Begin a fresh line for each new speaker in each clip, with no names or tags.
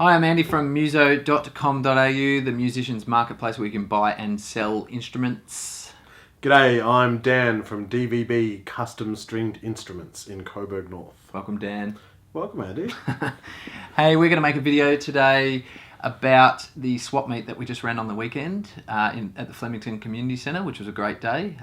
Hi, I'm Andy from muso.com.au, the musicians marketplace where you can buy and sell instruments.
G'day, I'm Dan from DVB Custom Stringed Instruments in Coburg North.
Welcome, Dan.
Welcome, Andy.
Hey, we're going to make a video today about the swap meet that we just ran on the weekend at the Flemington Community Centre, which was a great day.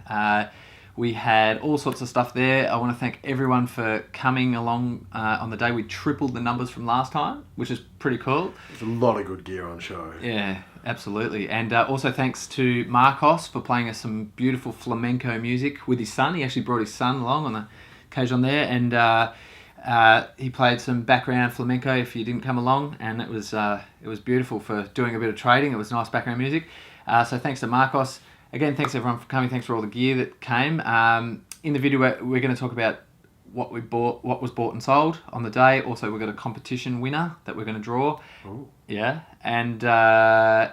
We had all sorts of stuff there. I want to thank everyone for coming along on the day. We tripled the numbers from last time, which is pretty cool.
There's a lot of good gear on show.
Yeah, absolutely. And also thanks to Marcos for playing us some beautiful flamenco music with his son. He actually brought his son along on the occasion there, and he played some background flamenco if you didn't come along, and it was beautiful for doing a bit of trading. It was nice background music. So thanks to Marcos. Again, thanks everyone for coming. Thanks for all the gear that came. In the video, we're going to talk about what we bought, what was bought and sold on the day. Also, we've got a competition winner that we're going to draw.
Ooh.
Yeah, and then
I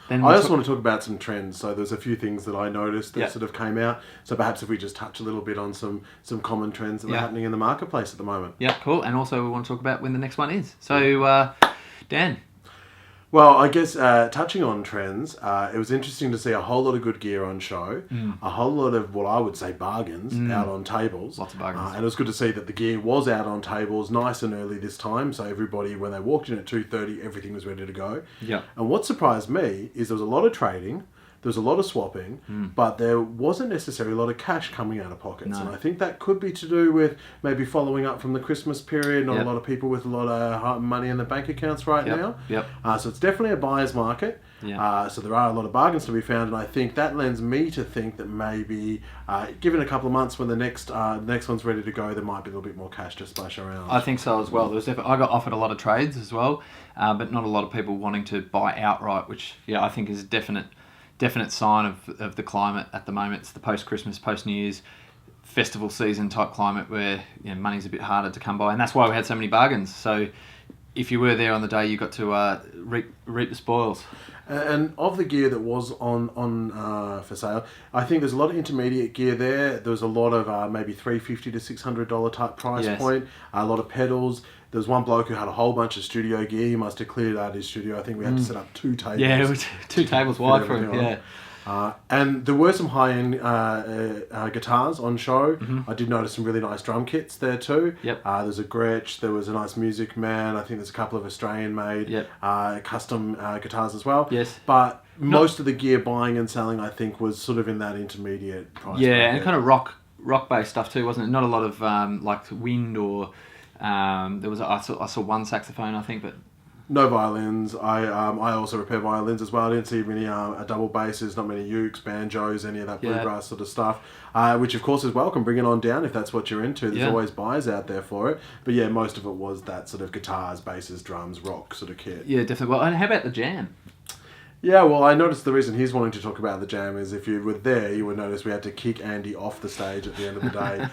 also want to talk about some trends. So there's a few things that I noticed that sort of came out. So perhaps if we just touch a little bit on some common trends that are happening in the marketplace at the moment.
Yeah, cool. And also we want to talk about when the next one is. So, Dan.
Well, I guess touching on trends, it was interesting to see a whole lot of good gear on show, a whole lot of what I would say bargains out on tables.
Lots of bargains.
And it was good to see that the gear was out on tables nice and early this time, so everybody, when they walked in at 2:30, everything was ready to go.
Yeah.
And what surprised me is there was a lot of trading, there was a lot of swapping, but there wasn't necessarily a lot of cash coming out of pockets.
No.
And I think that could be to do with maybe following up from the Christmas period, not a lot of people with a lot of money in their bank accounts right now.
Yep.
So it's definitely a buyer's market.
Yeah.
So there are a lot of bargains to be found, and I think that lends me to think that maybe, given a couple of months when the next one's ready to go, there might be a little bit more cash to splash around.
I think so as well. There was I got offered a lot of trades as well, but not a lot of people wanting to buy outright, which I think is a definite sign of the climate at the moment. It's the post-Christmas, post-New Year's festival season type climate where money's a bit harder to come by, and that's why we had so many bargains. So if you were there on the day, you got to reap the spoils.
And of the gear that was on for sale, I think there's a lot of intermediate gear there. There was a lot of maybe $350 to $600 type price point. A lot of pedals. There was one bloke who had a whole bunch of studio gear. He must have cleared out his studio. I think we had to set up 2 tables.
Yeah, it was 2 tables wide for him. Yeah.
And there were some high-end guitars on show. I did notice some really nice drum kits there too.
Yep.
There's a Gretsch, there was a nice Music Man. I think there's a couple of Australian-made custom guitars as well.
Yes.
But most of the gear buying and selling, I think, was sort of in that intermediate price.
Yeah, and kind of rock-based stuff too, wasn't it? Not a lot of like wind or there was I saw one saxophone, I think, but.
No violins. I also repair violins as well. I didn't see many double basses, not many ukes, banjos, any of that bluegrass sort of stuff, which of course is welcome. Bring it on down if that's what you're into. There's always buyers out there for it. But yeah, most of it was that sort of guitars, basses, drums, rock sort of kit.
Yeah, definitely. Well, and how about the jam?
Yeah, well, I noticed the reason he's wanting to talk about the jam is if you were there, you would notice we had to kick Andy off the stage at the end of the day.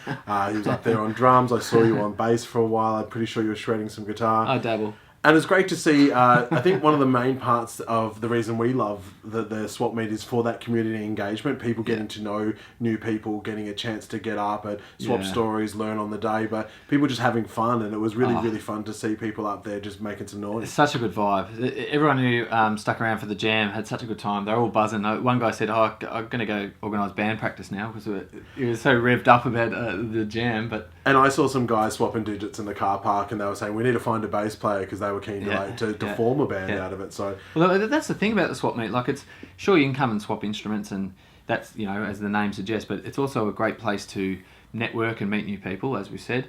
He was up there on drums. I saw you on bass for a while. I'm pretty sure you were shredding some guitar.
I dabble.
And it's great to see, I think one of the main parts of the reason we love the swap meet is for that community engagement, people getting to know new people, getting a chance to get up and swap stories, learn on the day, but people just having fun, and it was really fun to see people up there just making some noise.
It's such a good vibe. Everyone who stuck around for the jam had such a good time. They're all buzzing. One guy said, I'm going to go organise band practice now because he was so revved up about the jam.
And I saw some guys swapping digits in the car park, and they were saying, we need to find a bass player because they were keen to form a band out of it. So,
well, that's the thing about the swap meet. Like, it's sure you can come and swap instruments, and that's as the name suggests, but it's also a great place to network and meet new people. As we said,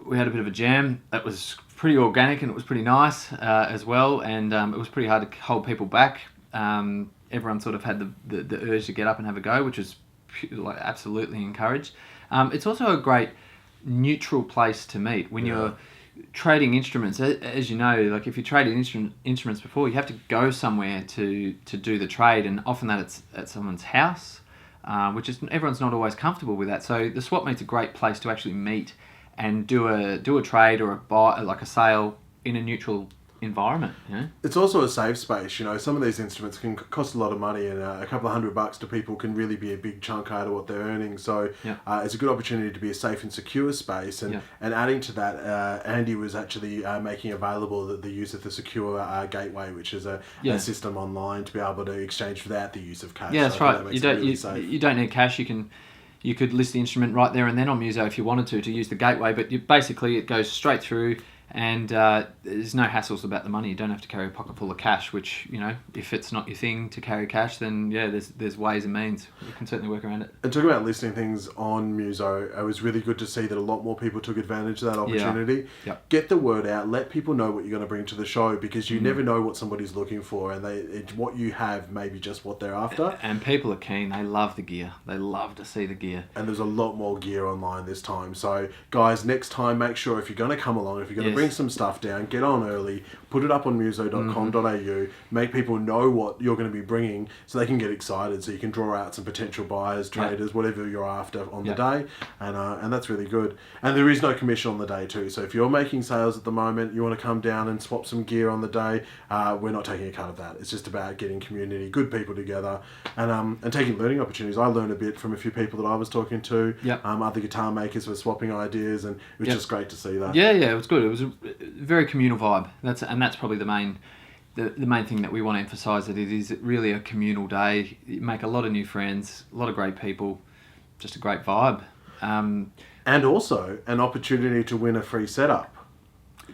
we had a bit of a jam that was pretty organic and it was pretty nice as well, and it was pretty hard to hold people back. Everyone sort of had the urge to get up and have a go, which was absolutely encouraged. It's also a great neutral place to meet when you're trading instruments. As you know, like if you're trading instruments before, you have to go somewhere to do the trade, and often that it's at someone's house, which is everyone's not always comfortable with that. So the swap meet's a great place to actually meet and do a trade or a buy, like a sale, in a neutral environment.
It's also a safe space. Some of these instruments can cost a lot of money, and a couple of $100 to people can really be a big chunk out of what they're earning. So it's a good opportunity to be a safe and secure space. And adding to that, Andy was actually making available the use of the secure gateway, which is a system online to be able to exchange without the use of cash.
Yeah, that's
so
right.
That
You don't need cash. You could list the instrument right there and then on Muso if you wanted to use the gateway, but basically it goes straight through, and there's no hassles about the money. You don't have to carry a pocket full of cash, which, if it's not your thing to carry cash, then there's ways and means. You can certainly work around it.
And talking about listing things on Muso, it was really good to see that a lot more people took advantage of that opportunity.
Yeah.
Get the word out, let people know what you're going to bring to the show, because you never know what somebody's looking for, and what you have may be just what they're after.
And people are keen. They love the gear. They love to see the gear.
And there's a lot more gear online this time. So guys, next time, make sure if you're going to come along, if you're going to bring some stuff down, get on early, put it up on muso.com.au, make people know what you're going to be bringing so they can get excited, so you can draw out some potential buyers, traders, whatever you're after on the day, and that's really good. And there is no commission on the day too, so if you're making sales at the moment, you want to come down and swap some gear on the day, we're not taking a cut of that. It's just about getting community, good people together, and taking learning opportunities. I learned a bit from a few people that I was talking to. Other guitar makers were swapping ideas, and it was just great to see that.
It was good. It was a very communal vibe. That's probably the main thing that we want to emphasise. That it is really a communal day. You make a lot of new friends, a lot of great people, just a great vibe.
And also an opportunity to win a free setup.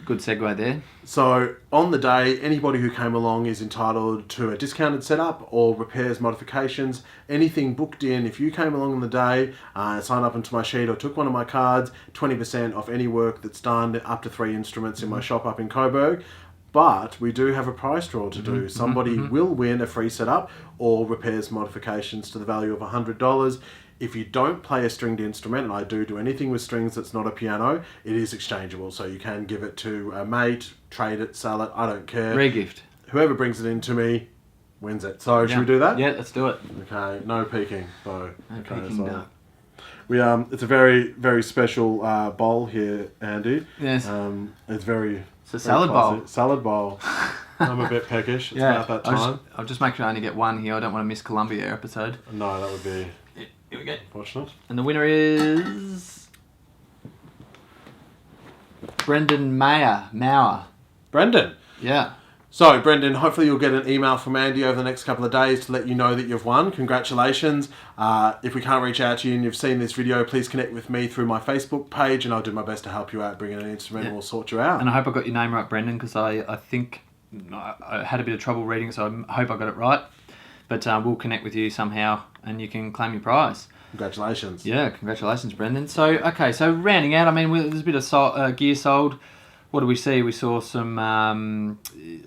Good segue there.
So on the day, anybody who came along is entitled to a discounted setup or repairs, modifications, anything booked in. If you came along on the day, signed up into my sheet or took one of my cards, 20% off any work that's done, up to 3 instruments in my shop up in Coburg. But we do have a prize draw to do. Somebody will win a free setup or repairs, modifications to the value of $100. If you don't play a stringed instrument, and I do anything with strings that's not a piano, it is exchangeable. So you can give it to a mate, trade it, sell it, I don't care.
Re-gift.
Whoever brings it in to me wins it. So should we do that?
Yeah, let's do it.
Okay, no peeking though.
No
okay,
peeking,
so
no.
we it's a very, very special bowl here, Andy.
Yes.
It's very...
It's a salad bowl.
Salad bowl. I'm a bit peckish. It's about that time.
I'll just make sure I only get one here. I don't want to miss Columbia episode.
No, that would be...
Here we go.
Fortunate.
And the winner is Brendan Mauer.
Brendan.
Yeah.
So, Brendan, hopefully you'll get an email from Andy over the next couple of days to let you know that you've won. Congratulations. If we can't reach out to you and you've seen this video, please connect with me through my Facebook page, and I'll do my best to help you out, bring in an instrument, and we'll sort you out.
And I hope I got your name right, Brendan, because I think I had a bit of trouble reading it, so I hope I got it right. But we'll connect with you somehow, and you can claim your prize.
Congratulations.
Yeah, congratulations, Brendan. So, okay, so rounding out, I mean, there's a bit of gear sold. What do we see? We saw some,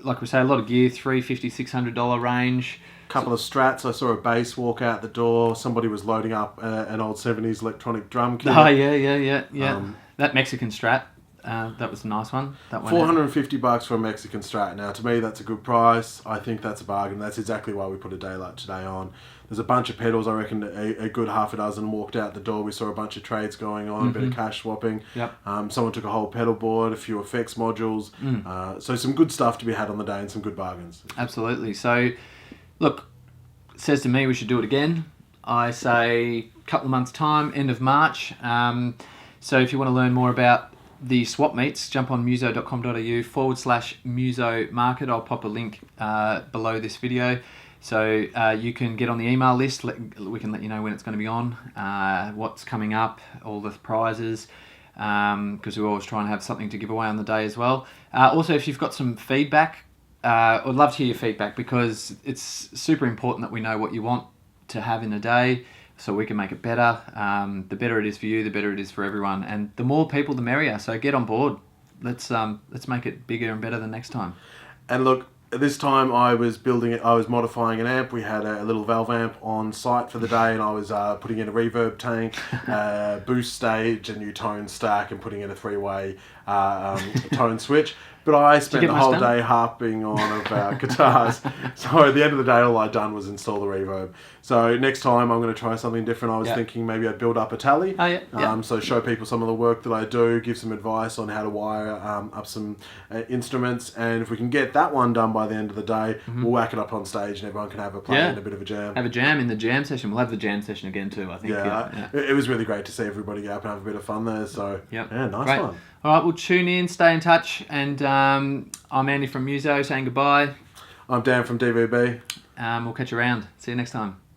like we say, a lot of gear, $350, $600 range.
Couple of strats. I saw a bass walk out the door. Somebody was loading up an old 70s electronic drum kit.
Oh, yeah. That Mexican Strat. That was a nice one. That one.
$450 for a Mexican Strat. Now, to me, that's a good price. I think that's a bargain. That's exactly why we put a day like today on. There's a bunch of pedals. I reckon a good half a dozen walked out the door. We saw a bunch of trades going on, a bit of cash swapping.
Yep.
Someone took a whole pedal board, a few effects modules. So some good stuff to be had on the day and some good bargains.
Absolutely. So, look, it says to me we should do it again. I say a couple of months' time, end of March. So if you want to learn more about the swap meets, jump on muso.com.au/Muso Market. I'll pop a link below this video. So you can get on the email list. We can let you know when it's going to be on, what's coming up, all the prizes, because we're always trying to have something to give away on the day as well. Also, if you've got some feedback, I'd love to hear your feedback, because it's super important that we know what you want to have in a day, so we can make it better. The better it is for you, the better it is for everyone, and the more people, the merrier. So get on board. Let's make it bigger and better than next time.
And look, this time I was modifying an amp. We had a little valve amp on site for the day, and I was putting in a reverb tank, boost stage, a new tone stack, and putting in a 3-way tone switch. But I spent
get
the
much
whole
done?
day harping on about guitars. So at the end of the day, all I'd done was install the reverb. So next time I'm going to try something different. I was thinking maybe I'd build up a tally.
Oh, yeah.
So show people some of the work that I do, give some advice on how to wire up some instruments. And if we can get that one done by the end of the day, we'll whack it up on stage and everyone can have a play and a bit of a jam.
Have a jam in the jam session. We'll have the jam session again too, I think.
It was really great to see everybody get up and have a bit of fun there. So, yeah, nice one.
All right, well, tune in, stay in touch. And I'm Andy from Muso saying goodbye.
I'm Dan from DVB.
We'll catch you around. See you next time.